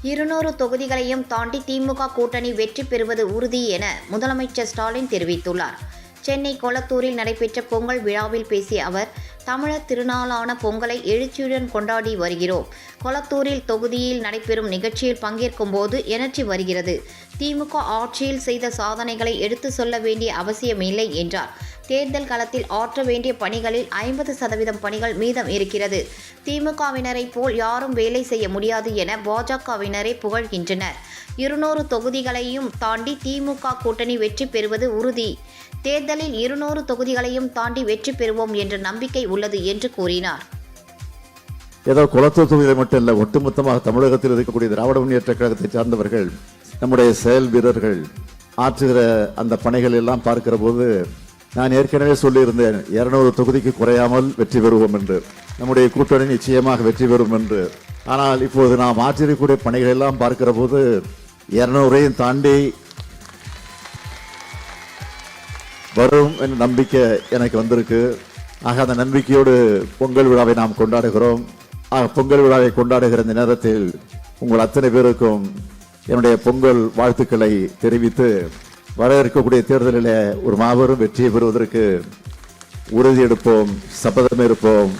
200 தொகுதிகளையும் தாண்டி திமுக கூட்டணி வெற்றி பெறுவது உறுதி என முதலமைச்சர் ஸ்டாலின் தெரிவித்துள்ளார். சென்னை கொளத்தூரில் நடைபெற்ற பொங்கல் விழாவில் பேசிய அவர், தமிழர் திருநாளான பொங்கலை எழுச்சியுடன் கொண்டாடி வருகிறோம். கொளத்தூரில் தொகுதியில் நடைபெறும் நிகழ்ச்சியில் பங்கேற்கும் போது எனர்ஜி வருகிறது. திமுக ஆட்சியில் செய்த சாதனைகளை எடுத்து சொல்ல வேண்டிய அவசியமில்லை என்றார். தேர்தல் களத்தில் ஆற்ற வேண்டிய பணிகளில் 50% பணிகள் மீதம் இருக்கிறது. திமுகவினரை போல் யாரும் வேலை செய்ய முடியாது என பாஜகவினரே புகழ்கின்றனர். 200 தொகுதிகளையும் தாண்டி திமுக கூட்டணி வெற்றி பெறுவது உறுதி. தேர்தலில் 200 தொகுதிகளையும் தாண்டி வெற்றி பெறுவோம் என்ற நம்பிக்கை உள்ளது என்று கூறினார். ஏதோ குளத்தூர் தொகுதியில் மட்டும் இல்லை, ஒட்டுமொத்தமாக தமிழகத்தில் இருக்கக்கூடிய திராவிட முன்னேற்ற கழகத்தை சார்ந்தவர்கள், நம்முடைய செயல் வீரர்கள் ஆற்றுகிற அந்த பணிகள் எல்லாம் பார்க்கிற போது நான் ஏற்கனவே சொல்லியிருந்தேன், 200 தொகுதிக்கு குறையாமல் வெற்றி பெறுவோம் என்று. நம்முடைய கூட்டணி நிச்சயமாக வெற்றி பெறும் என்று. ஆனால் இப்போது நாம் ஆற்றிருக்கக்கூடிய பணிகள் எல்லாம் பார்க்கிற போது 200ஐயும் தாண்டி வரும் என்ற நம்பிக்கை எனக்கு வந்திருக்கு. ஆக அந்த நம்பிக்கையோடு பொங்கல் விழாவை நாம் கொண்டாடுகிறோம். பொங்கல் விழாவை கொண்டாடுகிற இந்த நேரத்தில் உங்கள் அத்தனை பேருக்கும் என்னுடைய பொங்கல் வாழ்த்துக்களை தெரிவித்து, வர இருக்கக்கூடிய தேர்தலில் ஒரு மாபெரும் வெற்றியை பெறுவதற்கு உறுதி எடுப்போம், சபதம் இருப்போம்.